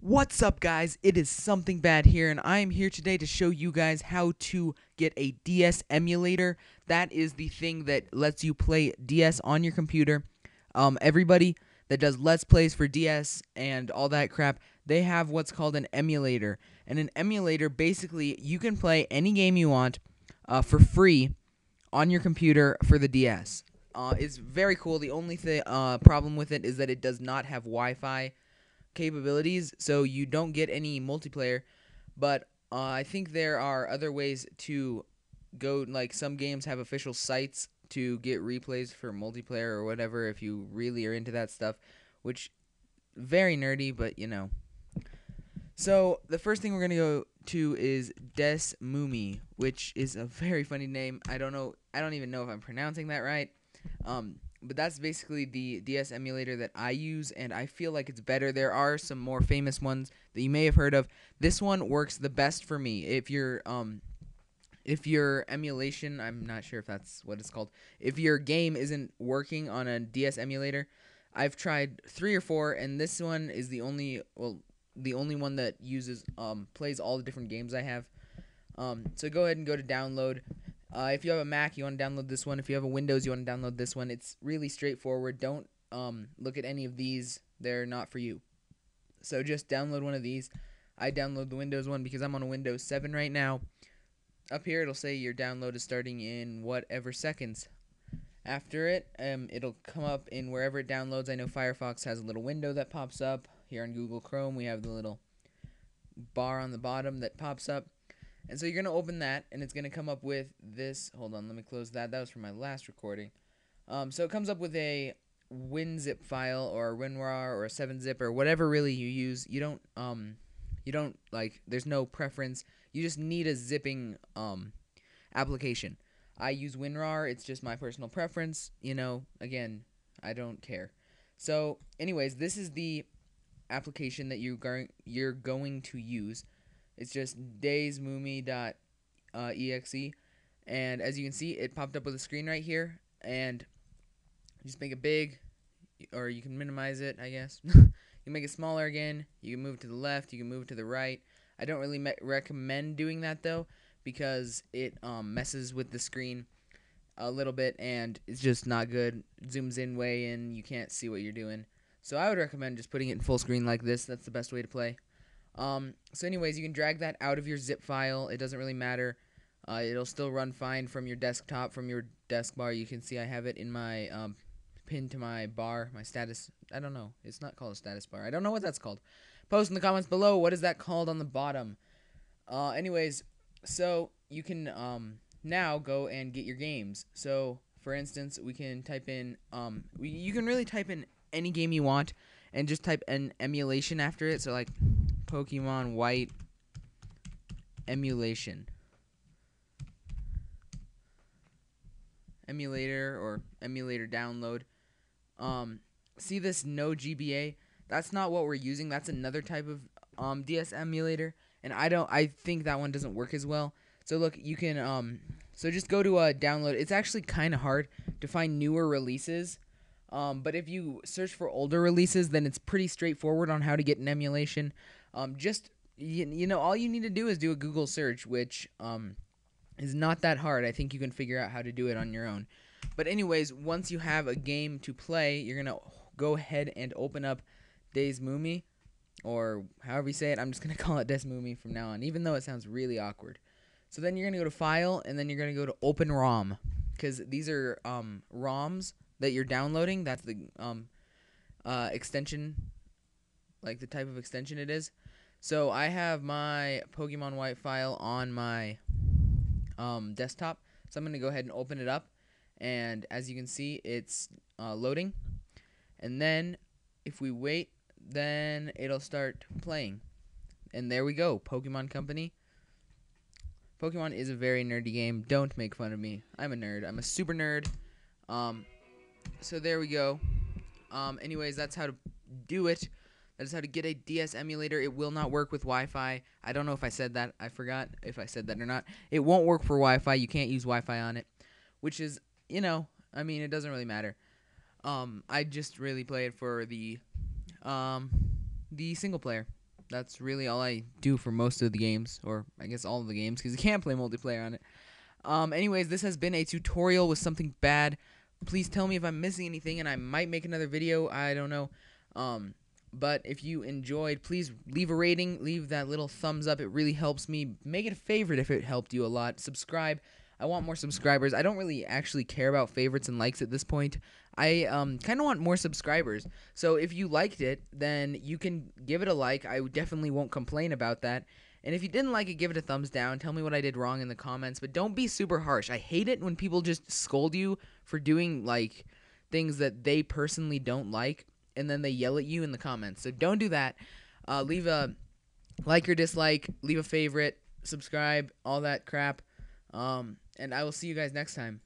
What's up, guys? It is Something Bad here, and I am here today to show you guys how to get a DS emulator. That is the thing that lets you play DS on your computer. Everybody that does Let's Plays for DS and all that crap, they have what's called an emulator. And an emulator, basically, you can play any game you want for free on your computer for the DS. It's very cool. The only problem with it is that it does not have Wi-Fi capabilities, so you don't get any multiplayer. But I think there are other ways to go. Like, some games have official sites to get replays for multiplayer or whatever, if you really are into that stuff, which very nerdy, but you know. So the first thing we're gonna go to is Des Mumi, which is a very funny name. I don't even know if I'm pronouncing that right. But that's basically the DS emulator that I use, and I feel like it's better. There are some more famous ones that you may have heard of. This one works the best for me. If your emulation, I'm not sure if that's what it's called, if your game isn't working on a DS emulator, I've tried 3 or 4, and this one is the only one that uses plays all the different games I have. So go ahead and go to download. If you have a Mac, you want to download this one. If you have a Windows, you want to download this one. It's really straightforward. Don't look at any of these. They're not for you. So just download one of these. I download the Windows one because I'm on a Windows 7 right now. Up here, it'll say your download is starting in whatever seconds. After it, it'll come up in wherever it downloads. I know Firefox has a little window that pops up. Here on Google Chrome, we have the little bar on the bottom that pops up. And so you're going to open that, and it's going to come up with this. Hold on, let me close that. That was from my last recording. So it comes up with a WinZip file or a WinRAR or a 7-zip or whatever really you use. You don't like, there's no preference. You just need a zipping application. I use WinRAR. It's just my personal preference. You know, again, I don't care. So anyways, this is the application that you're going to use. It's just daysmumi.exe, and as you can see, it popped up with a screen right here, and just make it big, or you can minimize it, I guess. You can make it smaller again. You can move it to the left. You can move it to the right. I don't really recommend doing that, though, because it messes with the screen a little bit, and it's just not good. It zooms in way in. You can't see what you're doing. So I would recommend just putting it in full screen like this. That's the best way to play. So anyways, you can drag that out of your zip file. It doesn't really matter. It'll still run fine from your desktop, from your desk bar. You can see I have it in my pinned to my bar, my status. I don't know. It's not called a status bar. I don't know what that's called. Post in the comments below. What is that called on the bottom? Anyways, so you can now go and get your games. So for instance, we can type in you can really type in any game you want and just type an emulation after it. So like Pokemon White emulator or emulator download. See this no GBA? That's not what we're using. That's another type of DS emulator, and I think that one doesn't work as well. So look, you can so just go to download. It's actually kind of hard to find newer releases. But if you search for older releases, then it's pretty straightforward on how to get an emulation. Just you know, all you need to do is do a Google search, which is not that hard. I think you can figure out how to do it on your own. But anyways, once you have a game to play, you're gonna go ahead and open up daysmumi, or however you say it. I'm just gonna call it daysmumi from now on, even though it sounds really awkward. So then you're gonna go to File, and then you're gonna go to Open ROM, because these are ROMs that you're downloading. That's the extension, like the type of extension it is. So I have my Pokemon White file on my desktop, so I'm going to go ahead and open it up, and as you can see, it's loading, and then if we wait, then it'll start playing, and there we go. Pokemon Company. Pokemon is a very nerdy game. Don't make fun of me. I'm a nerd. I'm a super nerd. So there we go. Anyways, that's how to do it. That is how to get a DS emulator. It will not work with Wi-Fi. I don't know if I said that. I forgot if I said that or not. It won't work for Wi-Fi. You can't use Wi-Fi on it, which is, you know, I mean, it doesn't really matter. I just really play it for the single player. that's really all I do for most of the games, or I guess all of the games, because you can't play multiplayer on it. Anyways, this has been a tutorial with something bad. Please tell me if I'm missing anything, and I might make another video. I don't know. But if you enjoyed, please leave a rating. Leave that little thumbs up. It really helps me. Make it a favorite if it helped you a lot. Subscribe. I want more subscribers. I don't really actually care about favorites and likes at this point. I kind of want more subscribers. So if you liked it, then you can give it a like. I definitely won't complain about that. And if you didn't like it, give it a thumbs down. Tell me what I did wrong in the comments. But don't be super harsh. I hate it when people just scold you for doing, like, things that they personally don't like, and then they yell at you in the comments. So don't do that. Leave a like or dislike. Leave a favorite. Subscribe. All that crap. And I will see you guys next time.